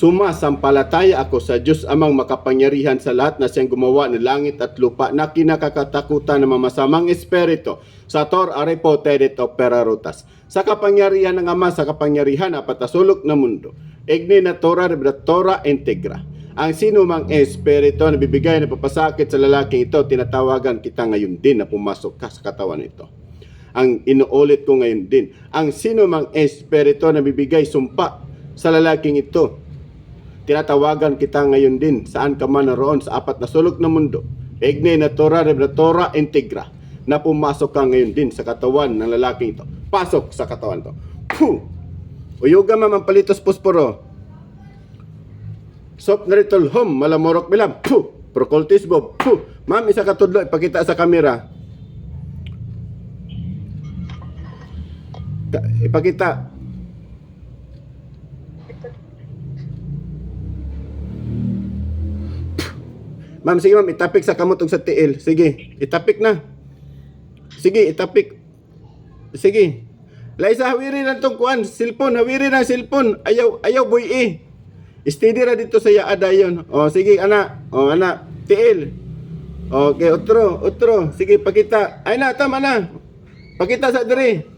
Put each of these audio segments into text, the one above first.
Sumasampalataya ako sa Diyos amang makapangyarihan sa lahat na siyang gumawa ng langit at lupa na kinakatakutan ng mamasamang espiritu. Sator arepo tedet operarutas. Sa kapangyarihan ng Ama, sa kapangyarihan apat na sulok na mundo. Igni na Torah Tora integra. Ang sino mang espiritu na bibigay ng papasakit sa lalaking ito, tinatawagan kita ngayon din na pumasok ka sa katawan nito. Ang inuulit ko ngayon din, ang sino mang espiritu na bibigay sumpa sa lalaking ito, tinatawagan kita ngayon din saan ka man naroon sa apat na sulok ng mundo. Igni na Torah integra na pumasok ka ngayon din sa katawan ng lalaking ito. Pasok sa katawan ito. Puh! Uyuga mamang palitos posporo. Sop naritol hom malamorok bilam. Puh! Prokultis bob. Puh! Ma'am, isa ka tudlo, ipakita sa kamera. Ipakita. Ma'am, sige ma'am, itapik sa kamot ug sa tiil. Sige, itapik na. Sige, itapik. Sige. Laysa, hawiri na itong kuan, silpon, hawiri na silpon. Ayaw boy eh. Steady ra dito sa yaada yon. O, sige, ana. O, ana, tiil. Okay, otro. Sige, pakita. Ay na, tama na. Pakita sa diri.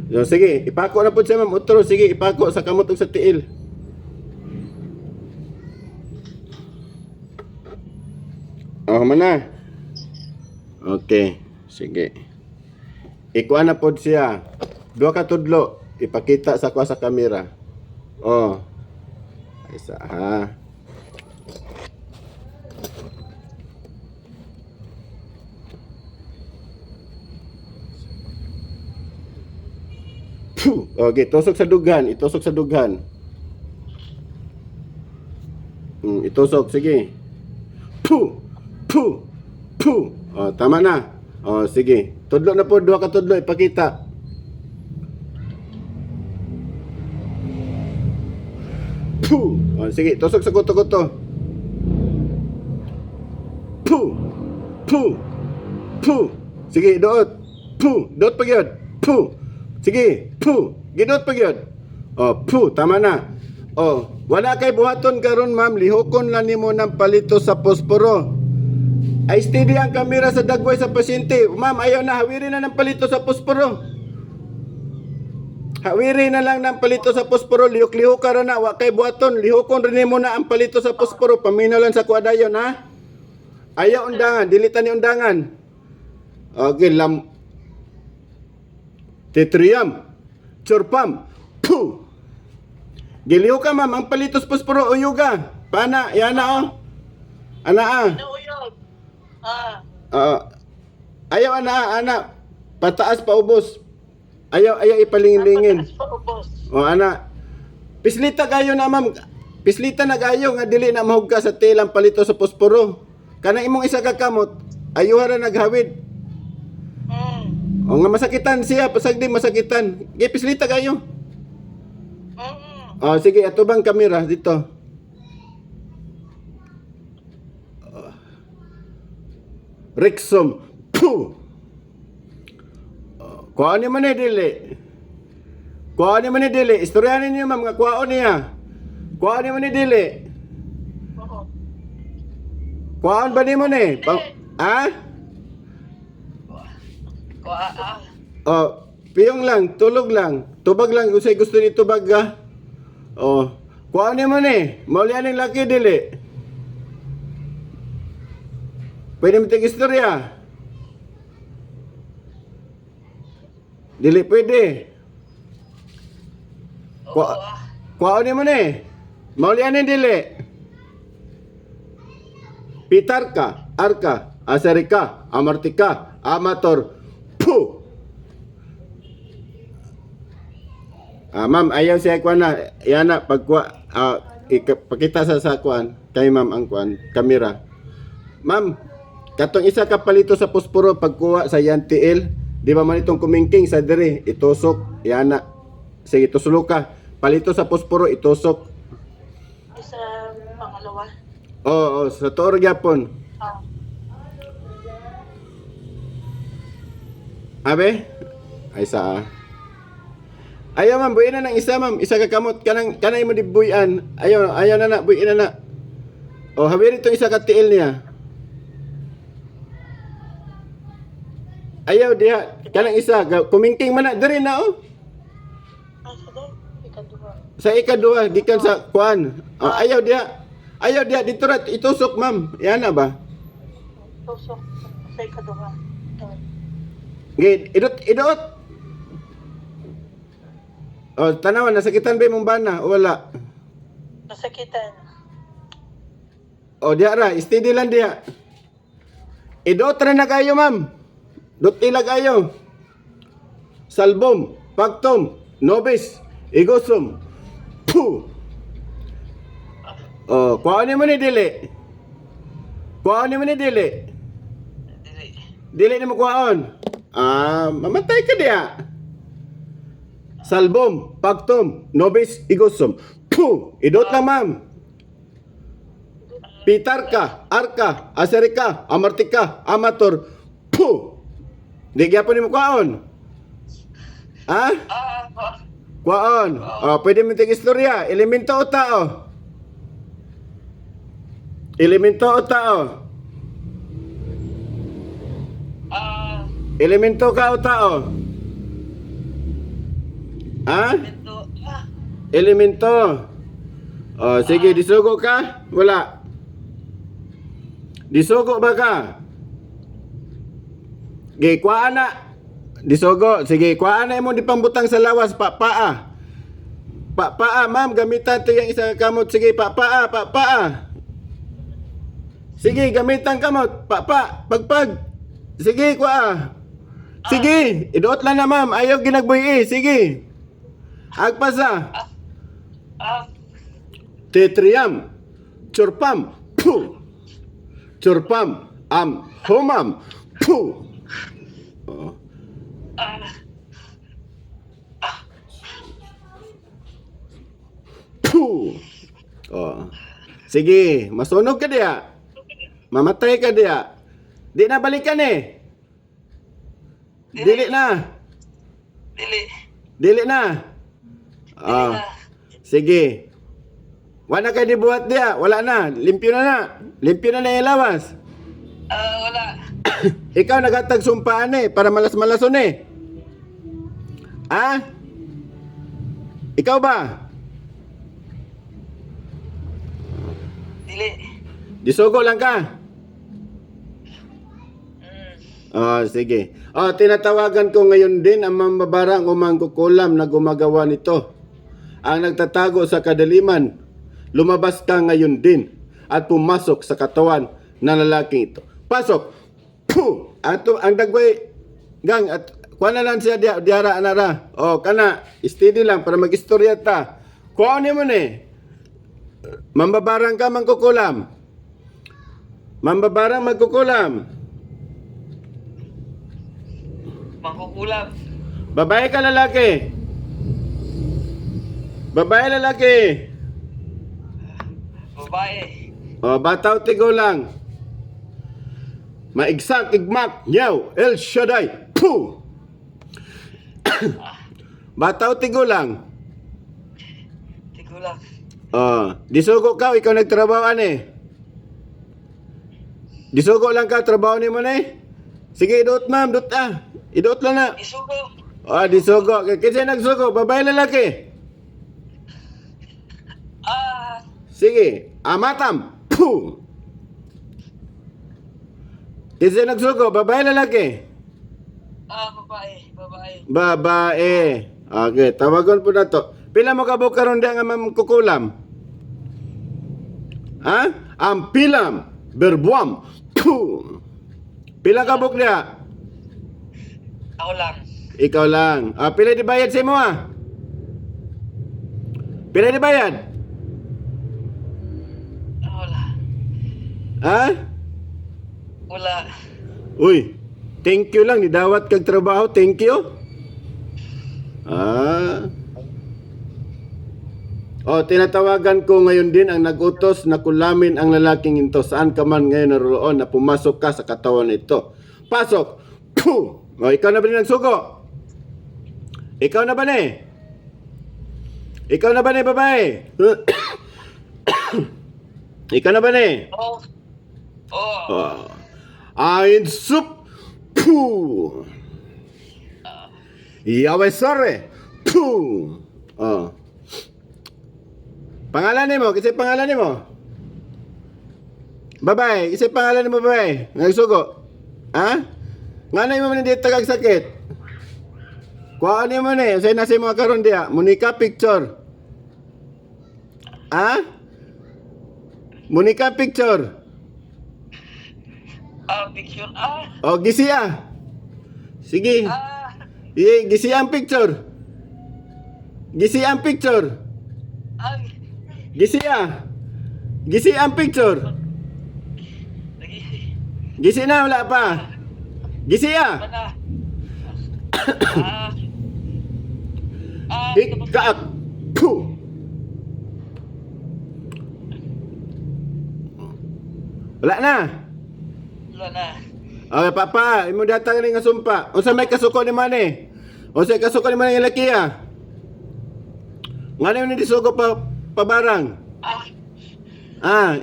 So, sige, ipako na po siya ma'am. Otro, sige, ipako sa kamot ug sa tiil. Oh, mana? Okay, sige. Ikuha na po siya. Dua ka tudlo. Ipakita sa kuha sa kamera. Oh. Isa ha. Okay, itusok sa dughan. Itusok, sige. Puh! Oh, tama na. Oh, sige. Tudlo na po, dua ka tudlo, ipakita. Puh! Oh, sige, tusok sa kuto-kuto. Puh! Sige, doot. Doot pa gyud. Sige, gidot pa gyud. Oh, tama na. Oh, wala kay buhaton karon ma'am, lihokon lang nimo ng palito sa posporo. Ay steady ang kamera sa dagway sa pasyente. Ma'am, ayaw na, hawiri na ng palito sa posporo. Hawiri na lang ng palito sa posporo, lihok-lihok ka na, wa kay buhaton, lihokon rin nimo na ang palito sa posporo, paminaw lang sa kuadayon ha. Ayaw undangan, dilitan ni undangan. Okay, Tetriam, Chorpam, Puh! Giliw ka ma'am, ang palitos posporo, uyuga. Pana, yan na oh. Ana Uyog. Ayaw ana. Pataas pa ubos. Ayaw ipalingin-lingin. Pataas pa ubos. O ana. Pislita kayo na ma'am. Pislita na kayo nga dili na mahug ka sa tilang palito sa posporo. Kanang imong isa ka kamot, ayuha ra naghawid. O nga masakitan siya, pasagdi masakitan. Gipislita kayo. O sige, ato bang kamera dito. Rexom. Puh! Kuhaan niyo man dili. Istoryanin niyo ma'am nga kuhaan niya. Kuhaan niyo man dili. Kuhaan ba niyo ni? Ha? Piyong lang, tulog lang. Tubag lang, usay gusto ni tubag ka. Kuhaan niyo man Maulian ng laki dili. Pwede mo tig istorya. Dili pwede. Kuhaan niyo man Maulian ng dili. Pitarka, Arka, Asarika, Amartika, Amator, Puh! Ma'am, ayaw siya kuan na. Yan na, pakita sa kuan. Kay ma'am ang kuan, kamera. Ma'am, katong isa ka palito sa posporo pagkuha sa yan tiil. Di ba man itong kumingking sa diri, itusok. Yan na. Sige, tusulo ka. Palito sa posporo, itusok. Sa pangalawa. Oo, sa toor gyapon. Abe? Ay sa. Ayaw ma'am, buuin na ng isa ma'am. Isa ka kamot. Kanay mo di buuyan. Ayaw na, buuin na. O, habir itong isa ka tiil niya. Ayaw diha. Kanang isa. Kumingking man na. Dari na oh. Sa ikaduha. Gikan sa kuan. O, ayaw diha. Ayaw diha. Dito rat. Itusok ma'am. Yan na ba? Tusok sa ikaduha. Idot. O, tanawan. Nasakitan ba yung bana? O wala? Nasakitan. O, diha ra. Steady lang diha. Idot ra na kayo ma'am. Dot ilag ayo. Salbom, pagtom, nobis, igosum. Puh. Oh, kuha mo ni dili. Kuha mo ni dili. Dili ni mo kuhaon. Mamatay ka diya. Salbom, pagtom, nobis, igosum. Puh. Idot lang ma'am. Pitarka, arka, aserika, amartika, amator. Puh. Di gyapon nimo kuhaon. Ha? Kuhaon. Pwede mo tig istorya. Elemento o tao? Elemento o tao? Elemento ka o tao? Ha? Elemento. Sige, disugo ka? Wala. Disugo ba ka? Sige, kuhaan na. Disogo. Sige, kuhaan na mo di pambutang sa lawas. Paa. Paa, ma'am. Gamitan ito yung isang kamot. Sige, paa. Sige, gamitan kamot. Pagpag. Sige, kuha. Sige, idoot lang na ma'am. Ayaw ginagbuy Sige. Agpasa. Tetriam. Churpam. Puh. Churpam. Humam. Puh. Puh. Sige, masunog ka diya. Mamatay ka diya. Di na balikan Dili na. Dili na. Sige. Wala ka dibuhat diya. Wala na. Limpyo na yung lawas. Wala. Ikaw nagatag sumpaan para malas-malason Ha? Ikaw ba? Dili. Disugo lang ka? Sige. Tinatawagan ko ngayon din ang mambabarang o mangkukulam na gumagawa nito. Ang nagtatago sa kadaliman, lumabas ka ngayon din at pumasok sa katawan ng lalaking ito. Pasok! Puh! Ato, ang dagway, gang, at kuha na lang siya diara anara. Kana, steady lang para mag-istorya ta. Kuha mo mambabarang ka mangkukulam. Mambabarang magkukulam. Mangkukulam. Babae ka lalaki? Babae lalaki? Babae. Bataw tigo lang. Maigsak, igmak, nyaw, El Shaddai, puh! Bataw tigo lang. Tigo lang. Disugo ka, ikaw nagtrabaho Disugo lang ka, trabaho ni mo Sige, idot ma'am, idot lang na. Isugo. Disugo. Kasi nagsugo, babae lalaki. Sige, amatam, puh! Kasi nagsugo, babae lalaki. Babae. Okay, tawagon po na to. Pila mo kabuk karon diya nga mamkukulam? Ha? Ang pilam, berbuam. Puh! Pila kabuk diya? Ako lang. Ikaw lang. Pila di bayad sa mo Pila di bayad? Wala. Ha? Wala. Uy, thank you lang. Nidawat kag trabaho. Thank you. Tinatawagan ko ngayon din ang nagutos na kulamin ang lalaking ito. Saan ka man ngayon naroon na pumasok ka sa katawan nito. Pasok! Puh! O, ikaw na ba ni nagsugo? Ikaw na ba ni? Ikaw na ba ni, babae? Ikaw na ba ni? Oh. Oh. Ayin sup. Puh. Yawe sorry. Puh. Oh. Pangalan mo? Kasi pangalan mo? Babae, kasi pangalan mo babae? Nagsugo? Ha? Nga na mo hindi tagag sakit? Kuha niyo mo ni, usay nasi mga karon dia. Monica picture. Ha? Monica picture. Picture. O, gisiya. Sige. Ah. Gisiya ang picture. Gisiya ang picture. Ay. Gisiya. Gisiya ang picture. Lagi. Gisi na, wala pa. Gisiya. Mana? Hikak. Puh. Wala na. Wala na. Okay, papa, imo datang ni nga sumpa. Unsa may kasuko ni mani? Unsa may kasuko ni mani nga lakiya? Ngano ni disugo pa pabarang?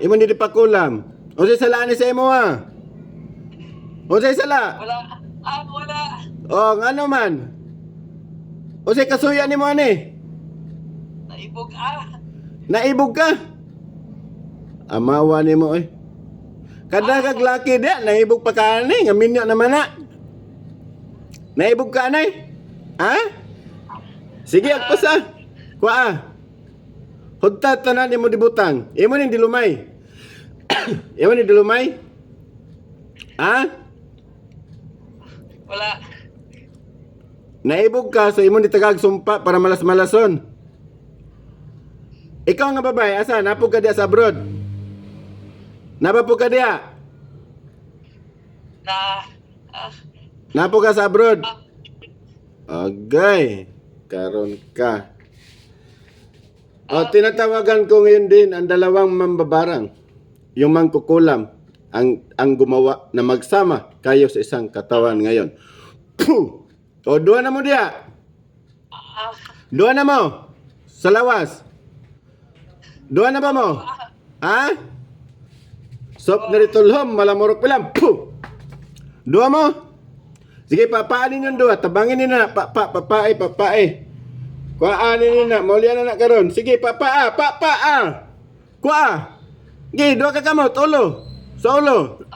Imo ni dipakulam. Unsa sala ni sa imo ha? Unsa sala? Wala. Wala. Oh, ngano man? Unsa kasuya ni mo ani? Naibog. Naibog ka? Amawa ni mo eh. Kada kag laki dia, naibog pa ka ni, nga minyo naman na. Naibog ka anay? Ha? Sige, agpasa. Kuha. Hugta tanan imo dibutang. Imo ning dilumay. Imo ning dilumay? Ha? Wala. Naibog ka, so imo ni tagag sumpa para malas-malason. Ikaw nga babae, asa? Napog ka diya sa abroad? Napapog ka diya? Napog ka sa abroad? Agay. Karon ka. O, tinatawagan ko ngayon din ang dalawang mambabarang. Yung mangkukulam. Ang gumawa na magsama kayo sa isang katawan ngayon. Puh! O, duha na mo diya. Duha na mo. Sa lawas. Duha na ba mo? Ha? Sop na ritulhom, malamurok pilam. Puh! Duha mo. Sige, papaanin yung duha. Tabangin nyo na. Papae. Kuhaan nyo na. Maulian na karon. Sige, papaa. Kuha. Sige, duha ka kamot. Ulo. Sa ulo.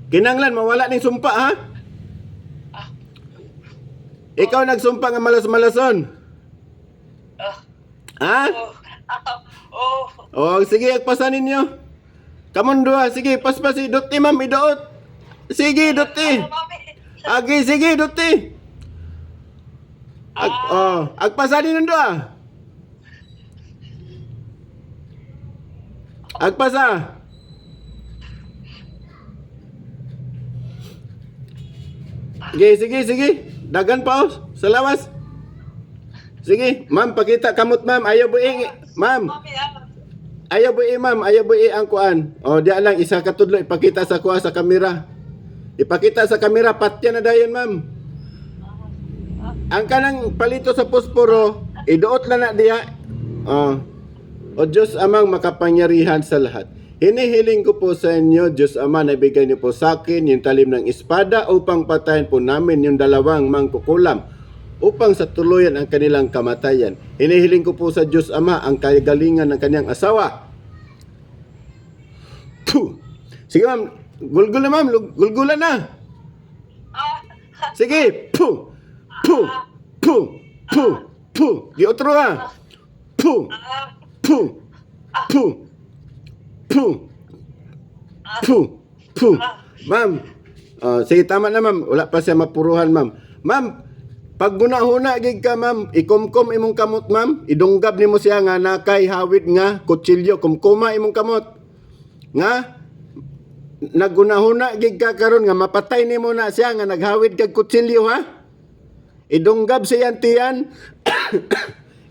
Kinanglan, mawala ning sumpa, ha? Ikaw nagsumpa nga malas-malason. Ha? Oh, sige, agpasan ninyo. Kamon duha, sige, paspasi. Duti, ma'am, idoot. Sige, duti. Agi, sige, duti. Agpasan ninyo duha. Agpasa. Sige. Dagan pa oh, sa lawas. Sige, ma'am, pakita kamot, ma'am. Ayaw buing, ma'am. Ayaw buing ang kuan. O, diyan lang, isa katudlo, ipakita sa kuha sa kamera. Ipakita sa kamera, patya na dayon, ma'am. Ang kanang palito sa posporo, iduot lang na diya. O Diyos amang makapangyarihan sa lahat. Hinihiling ko po sa inyo, Diyos Ama, na ibigay niyo po sa akin yung talim ng espada upang patayin po namin yung dalawang mangkukulam upang sa tuluyan ang kanilang kamatayan. Hinihiling ko po sa Diyos Ama ang kagalingan ng kanyang asawa. Puh! Sige ma'am, gulgul na ma'am, gulgulan na. Sige, puh! Di otro ha. Puh! Ma'am, sige tama na ma'am, wala pa siya mapuruhan ma'am. Ma'am, pag guna-huna gig ka ma'am, ikumkum imong kamot ma'am, idunggab nimo siya nga nakay hawid nga kutsilyo, kumkuma imong kamot. Nga naggunahuna gig ka karon nga mapatay nimo na siya nga naghawid kag kutsilyo ha. Idunggab siya tiyan.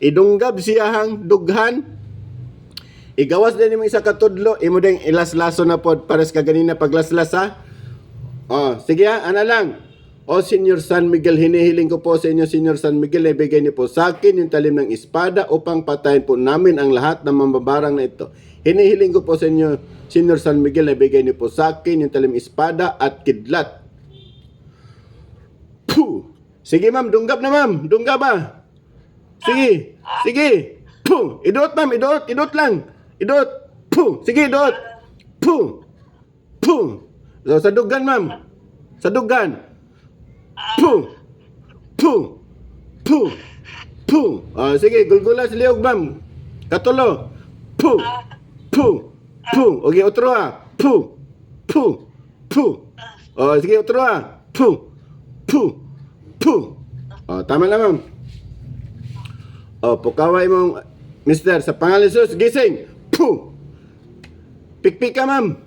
Idunggab siya hang dughan. Igawas din mo isa ka tudlo, imo ding ilaslaso na pod pares ka ganina paglaslas ha. Oh, sige ha, ana lang. O Senior San Miguel, hinihiling ko po sa inyo, Senior San Miguel, na ibigay niyo po sa akin yung talim ng espada upang patayin po namin ang lahat ng mambabarang na ito. Hinihiling ko po sa inyo, Senior San Miguel, na ibigay niyo po sa akin yung talim espada at kidlat. Puh! Sige ma'am, dunggap na ma'am. Dunggap ba? Sige, sige. Puh! Idot ma'am, idot lang. Idot. Puh! Sige, idot. Puh! Puh! So, sa dugan ma'am. Sa dugan. Puh! Puh! Puh! Puh! Sige, gulgula sa liog, ma'am. Katulo. Puh! Puh! Puh! Okay, otro ha. Puh! Puh! Puh! Sige, otro ha. Puh! Puh! Puh! Tama na, ma'am. Pukaway mong, mister, sa pangalan Jesus, gising. Puh! Pikpik ka, ma'am.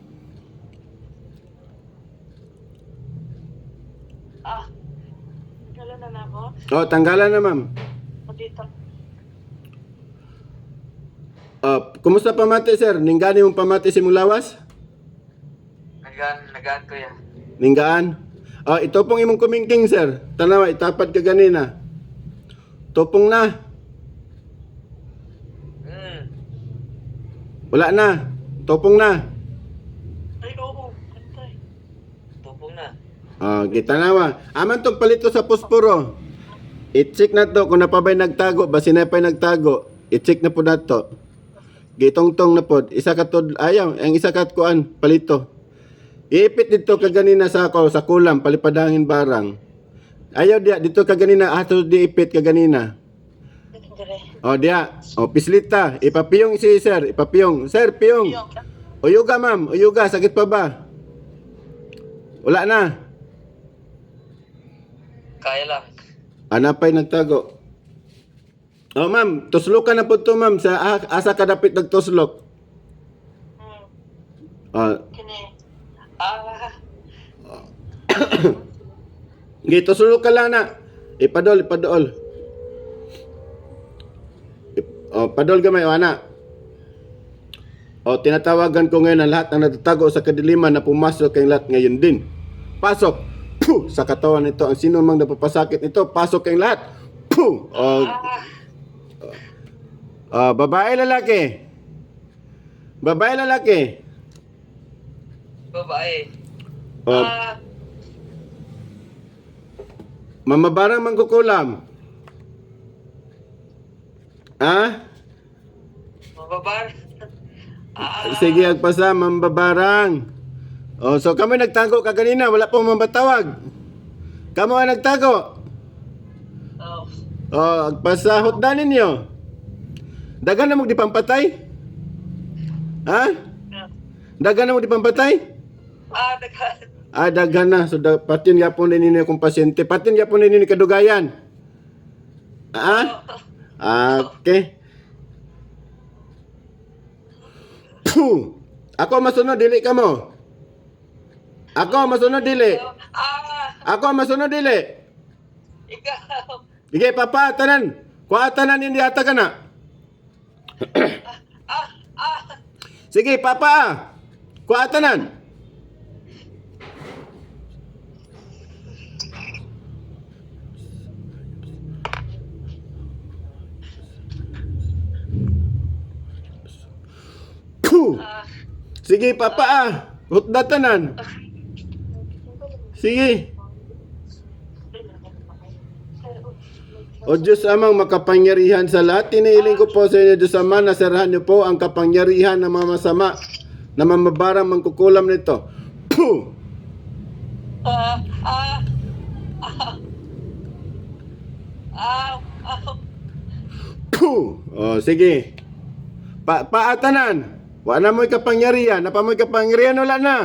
Gano'n na ako. Tanggalan na, ma'am. O dito. Kumusta pamati, sir? Ninggani mong pamati si mong lawas? Nagaan ko yan. Ninggaan? Ito pong imong kumingking, sir. Tanawa, itapad ka ganina. Tupong na. Wala na. Tupong na. Ay, oo. Antay. Tupong na. Gitanawa. Aman tong palito sa posporo. I-check na to kung napabay nagtago ba sinapay nagtago. I-check na po na to. Gitong-tong na po. Isa ka to, ayaw, ang isa ka kuan, palito. Iipit dito kaganina sa ako, sa kulam, palipadangin barang. Ayaw dia, dito kaganina, ato diipit kaganina. Dia. Pislita. Ipapiyong si sir, ipapiyong. Sir, piyong. Uyuga ma'am, uyuga, sakit pa ba? Wala na. Kaya lang. Anapay nagtago. Ma'am, tuslokan na po to ma'am sa asa ka dapit nagtuslok. Kini. Tuslok ka lang na. Ipadol. Padol gamay o ana. Tinatawagan ko ngayon ang lahat ng natatago sa kadiliman na pumasok kayong lahat ngayon din. Pasok. Puh! Sa katawan nito, ang sino mang napapasakit nito, pasok kayong lahat. Puh! Babae lalaki. Babae lalaki. Babae. Mamabarang mangkukulam. Mababar. Sige, agpasa, mambabarang. So kami nagtago ka kanina, wala pong mabatawag. Kamo ang nagtago. Agpasa, hotdan ninyo. Dagan na mo di pampatay? Dagan na mo di pampatay? Dagan. Dagan na. So, patin yapon din ninyo kung pasyente. Patin yapon din ninyo kadugayan. Okay. Puh! Ako masunod, dili ka mo. Ako masunod, dili. Ako masunod, dili. Ikaw. Sige, papa, tanan. Kuha tanan, hindi ata ka na. Sige, papa. Kuha tanan. Puh! Sige, papa. Hutda tanan. Sige. O Diyos amang makapangyarihan sa lahat, tinihiling ko po sa inyo, Diyos Ama, nasarahan niyo po ang kapangyarihan ng mga masama na mamabarang mangkukulam nito. Puh! Puh! Sige. Paatanan. Wala mo'y kapangyarihan. Napamoy kapangyarihan, wala na.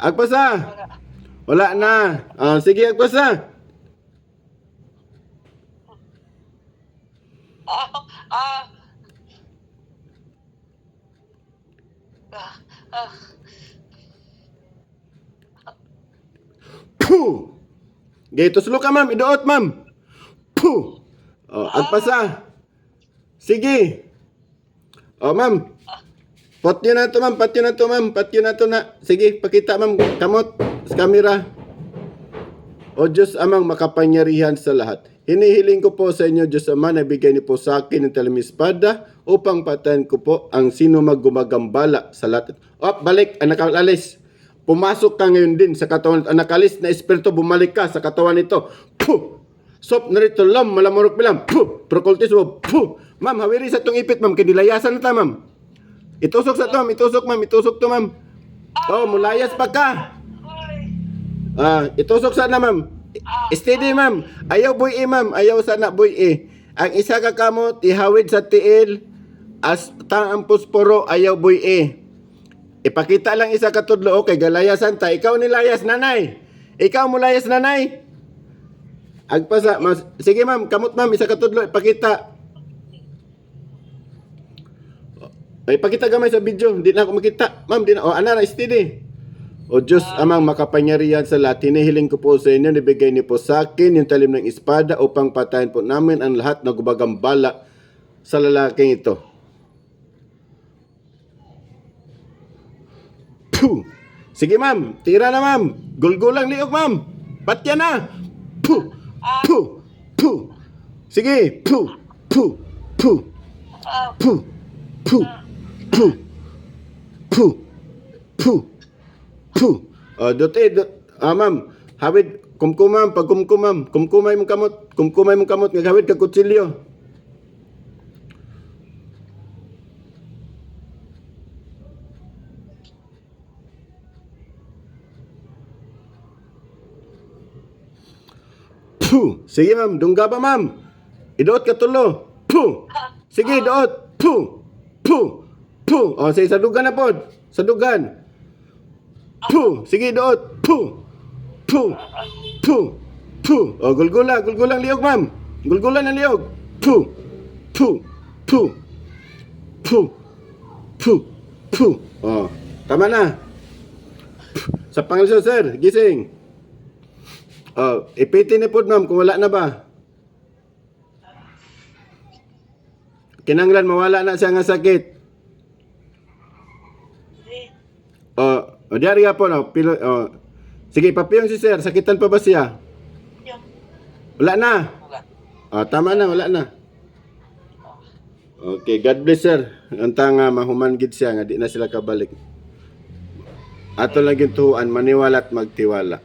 Agpasa. Wala na. Sige, agpasa. Puh! Gito slow ka, ma'am. Idoot, ma'am. Puh! Agpasa. Sige. Ma'am. Pot nyo na to ma'am, pat nyo na to ma'am, pat nyo na to na. Sige, pakita ma'am, kamot sa camera. O Diyos amang makapangyarihan sa lahat. Hinihiling ko po sa inyo, Diyos Ama, na bigay niyo po sa akin ng talamispada upang patayin ko po ang sino maggumagambala sa lahat. Balik, anak alis. Pumasok ka ngayon din sa katawan. Anak alis na espiritu, bumalik ka sa katawan nito. Puh! Sop narito lam, malamurok bilang. Puh! Prokultis mo. Puh! Ma'am, hawiri sa itong ipit, ma'am. Kinilayasan na ta, ma'am. Itusok sa to, ma'am. Itusok, ma'am. Itusok to, ma'am. Oh, mulayas pa ka. Itusok sana, ma'am. Steady, ma'am. Ayaw boy ma'am. Ayaw sana boy Ang isa ka kamot, ihawid sa tiil. As ang pusporo, ayaw boy Ipakita lang isa ka tudlo. Okay, galayasan ta. Ikaw nilayas, nanay. Ikaw mulayas, nanay. Agpasa. Sige, ma'am. Kamot, ma'am. Isa ka tudlo. Ipakita. Ipakita gamay sa video. Hindi na ako makita. Ma'am, di na. Ana na, steady. O Diyos amang makapangyarihan sa lahat, hinihiling ko po sa inyo, nibigay niyo po sa akin yung talim ng espada upang patayin po namin ang lahat na gumagambala sa lalaking ito. Puh! Sige ma'am, tira na ma'am. Gulgulang liog ma'am. Patya na. Puh! Puh! Puh! Sige, puh! Puh! Puh! Puh! Puh! Puh! Puh! Puh! Puh! Ma'am, hawid, kumkumam, pag kumkumam, kumkumay mong kamot, ngagawid ka kutsilyo. Puh! Sige ma'am, dungga pa ma'am. Idoot ka tulo. Puh! Sige, doot. Puh! Puh! Puh! O, sige, sadugan na pod. Sadugan. Puh! Sige, doot. Puh! Puh! Puh! Puh! O, gulgulang liog, ma'am. Gulgulan ng liog. Puh! Puh! Puh! Puh! Puh! Puh! O, tama na. Sa Panginoon, sir. Gising. O, ipitin ni pod, ma'am, kung wala na ba. Kinanglan, mawala na siya nga sakit. O, diari po, no? Sige, papiyong si sir. Sakitan pa ba siya? Wala na. Tama na, wala na. Okay, God bless sir. Antang mahuman gid siya nga di na sila kabalik. Ato lang gintuan, maniwala at magtiwala.